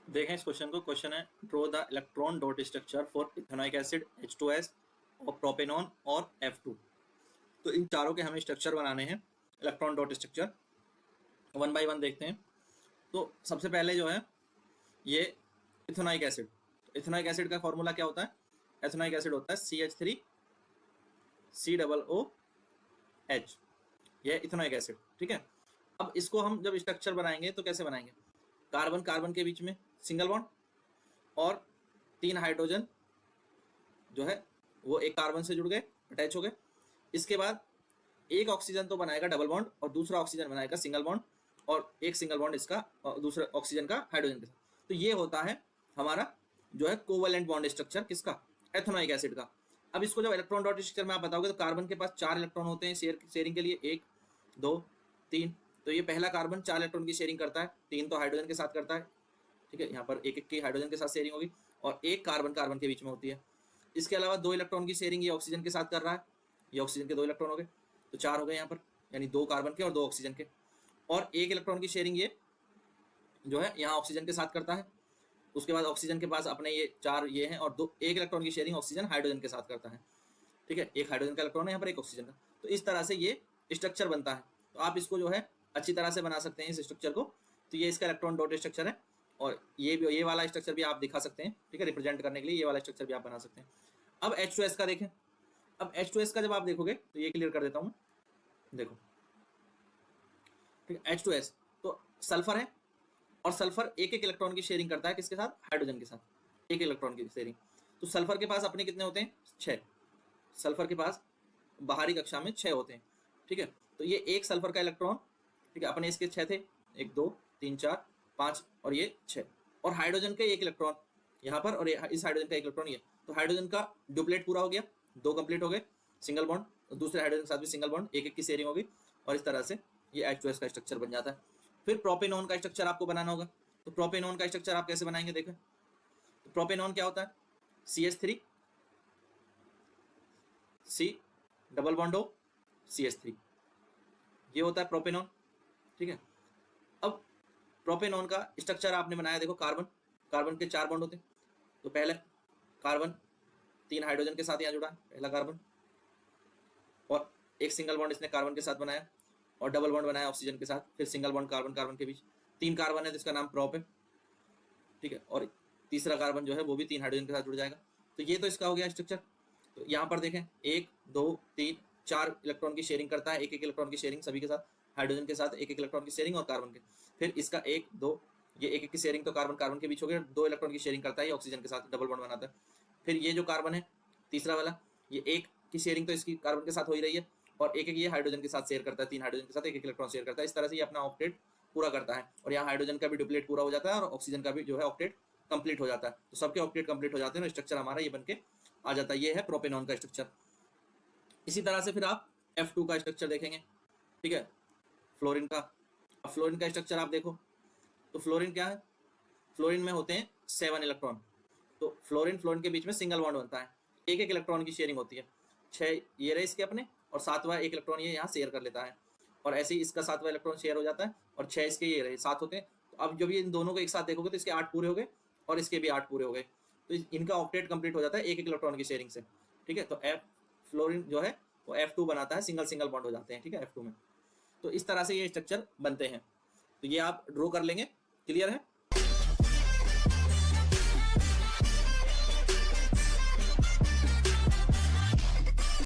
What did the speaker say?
देखें इस क्वेश्चन को। क्वेश्चन है draw the electron dot structure for ethanoic acid H2S और प्रोपेनॉन और F2। तो इन चारों के हमें स्ट्रक्चर बनाने हैं, electron dot structure. One by one देखते हैं। तो सबसे पहले जो है ये इथेनॉइक एसिड। इथेनॉइक एसिड का फॉर्मूला क्या होता है? इथेनॉइक एसिड होता है CH3COOH। ये इथेनॉइक एसिड, ठीक है। अब इसको हम जब स्ट्रक्चर बनाएंगे तो कैसे बनाएंगे? कार्बन कार्बन के बीच में सिंगल बॉन्ड और 3 हाइड्रोजन जो है वो एक कार्बन से जुड़ गए, अटैच हो गए। इसके बाद एक ऑक्सीजन तो बनाएगा डबल बॉन्ड और दूसरा ऑक्सीजन बनाएगा सिंगल बॉन्ड, और एक सिंगल बॉन्ड इसका और दूसरे ऑक्सीजन का हाइड्रोजन के साथ। तो ये होता है हमारा जो है कोवलेंट बॉन्ड स्ट्रक्चर किसका? एथेनॉइक एसिड का। अब इसको जब इलेक्ट्रॉन डॉट स्ट्रक्चर में आप बताओगे तो कार्बन के पास 4 इलेक्ट्रॉन होते हैं शेयरिंग के लिए, 1 2 3। तो ये पहला कार्बन 4 इलेक्ट्रॉन की शेयरिंग करता है, 3 तो हाइड्रोजन के साथ करता है, ठीक है। यहाँ पर एक एक की हाइड्रोजन के साथ शेयरिंग होगी और एक कार्बन कार्बन के बीच में होती है। इसके अलावा 2 इलेक्ट्रॉन की शेयरिंग ये ऑक्सीजन के साथ कर रहा है, ये ऑक्सीजन के 2 इलेक्ट्रॉन हो गए, तो 4 हो गए यहाँ पर, यानी 2 कार्बन के और 2 ऑक्सीजन के। और एक इलेक्ट्रॉन की शेयरिंग ये जो है यहाँ ऑक्सीजन के साथ करता है। उसके बाद ऑक्सीजन के पास अपने ये 4 ये हैं, और 1 इलेक्ट्रॉन की शेयरिंग ऑक्सीजन हाइड्रोजन के साथ करता है, ठीक है। एक हाइड्रोजन का इलेक्ट्रॉन है यहाँ पर, एक ऑक्सीजन का। तो इस तरह से ये स्ट्रक्चर बनता है। तो आप इसको जो है अच्छी तरह से बना सकते हैं इस स्ट्रक्चर को। तो ये इसका इलेक्ट्रॉन डॉट स्ट्रक्चर है, और ये वाला स्ट्रक्चर भी आप दिखा सकते हैं, ठीक है। रिप्रेजेंट करने के लिए ये वाला स्ट्रक्चर भी आप बना सकते हैं। अब H2S का देखें। अब H2S का जब आप देखोगे तो ये क्लियर कर देता हूँ, देखो, ठीक है। H2S तो सल्फर है, और सल्फर एक एक इलेक्ट्रॉन की शेयरिंग करता है किसके साथ? हाइड्रोजन के साथ, एक इलेक्ट्रॉन की शेयरिंग। तो सल्फर के पास अपने कितने होते हैं? 6। सल्फर के पास बाहरी कक्षा में 6 होते हैं, ठीक है। तो ये एक सल्फर का इलेक्ट्रॉन, ठीक है, अपने इसके 6 थे, 1 2 3 4 5, और ये 6। और हाइड्रोजन के एक इलेक्ट्रॉन यहाँ पर, और इस हाइड्रोजन का एक इलेक्ट्रॉन ये। तो हाइड्रोजन का डुप्लेट पूरा हो गया, 2 कंप्लीट हो गए, सिंगल बॉन्ड, दूसरे हाइड्रोजन के साथ भी सिंगल बॉन्ड, एक एक की शेयरिंग होगी, और इस तरह से ये H2S का स्ट्रक्चर बन जाता है। फिर प्रोपेनॉन का स्ट्रक्चर आपको बनाना होगा। तो प्रोपेनॉन का स्ट्रक्चर आप कैसे बनाएंगे? देखें, तो प्रोपेनॉन क्या होता है? CH3 C double bond O CH3, ये होता है प्रोपेनॉन, ठीक है। अब प्रोपेनॉन का स्ट्रक्चर आपने बनाया, देखो, कार्बन कार्बन के 4 बॉन्ड होते हैं। तो पहले कार्बन 3 हाइड्रोजन के साथ यहाँ जुड़ा, पहला कार्बन, और एक सिंगल बॉन्ड इसने कार्बन के साथ बनाया, और डबल बॉन्ड बनाया ऑक्सीजन के साथ, फिर सिंगल बॉन्ड कार्बन कार्बन के बीच, 3 कार्बन है जिसका नाम प्रोप है, ठीक है। और तीसरा कार्बन जो है वो भी 3 हाइड्रोजन के साथ जुड़ जाएगा। तो ये तो इसका हो गया स्ट्रक्चर। तो यहाँ पर देखें, 1 2 3 4 इलेक्ट्रॉन की शेयरिंग करता है, एक एक इलेक्ट्रॉन की शेयरिंग सभी के साथ, हाइड्रोजन के साथ एक एक इलेक्ट्रॉन की शेयरिंग, और कार्बन के। फिर इसका 1 2, ये एक एक की शेयरिंग तो कार्बन कार्बन के बीच हो गया, 2 इलेक्ट्रॉन की शेयरिंग करता है ऑक्सीजन के साथ, डबल बॉन्ड बनाता है। फिर ये जो कार्बन है तीसरा वाला, ये एक की शेयरिंग तो इसकी कार्बन के साथ हो ही रही है, और एक एक ये हाइड्रोजन के साथ शेयर करता है, 3 हाइड्रोजन के साथ एक एक इलेक्ट्रॉन शेयर करता है। इस तरह से ये अपना ऑक्टेट पूरा करता है, और यहाँ हाइड्रोजन का भी डुप्लेट पूरा हो जाता है, और ऑक्सीजन का भी जो है ऑक्टेट कंप्लीट हो जाता है। तो सबके ऑक्टेट कंप्लीट हो जाते हैं, स्ट्रक्चर हमारा ये बनके आ जाता है। ये है प्रोपेनॉन का स्ट्रक्चर। इसी तरह से फिर आप F2 का स्ट्रक्चर देखेंगे, ठीक है, फ्लोरीन का। अब फ्लोरीन का स्ट्रक्चर आप देखो, तो फ्लोरीन क्या है? फ्लोरीन में होते हैं 7 इलेक्ट्रॉन। तो फ्लोरीन के बीच में सिंगल बॉन्ड बनता है, एक एक इलेक्ट्रॉन की शेयरिंग होती है, 6 ये रहे इसके अपने, और 7वां एक इलेक्ट्रॉन ये यहाँ शेयर कर लेता है, और ऐसे ही इसका 7वां इलेक्ट्रॉन शेयर हो जाता है, और 6 इसके ये रहे, 7 होते हैं। तो अब जब ये इन दोनों को एक साथ देखोगे तो इसके 8 पूरे हो गए, और इसके भी 8 पूरे हो गए। तो इनका ऑक्टेट कंप्लीट हो जाता है एक एक इलेक्ट्रॉन की शेयरिंग से, ठीक है। तो फ्लोरीन जो है वो F2 बनाता है, सिंगल सिंगल बॉन्ड हो जाते हैं, ठीक है, F2 में। तो इस तरह से ये स्ट्रक्चर बनते हैं। तो ये आप ड्रॉ कर लेंगे, क्लियर है।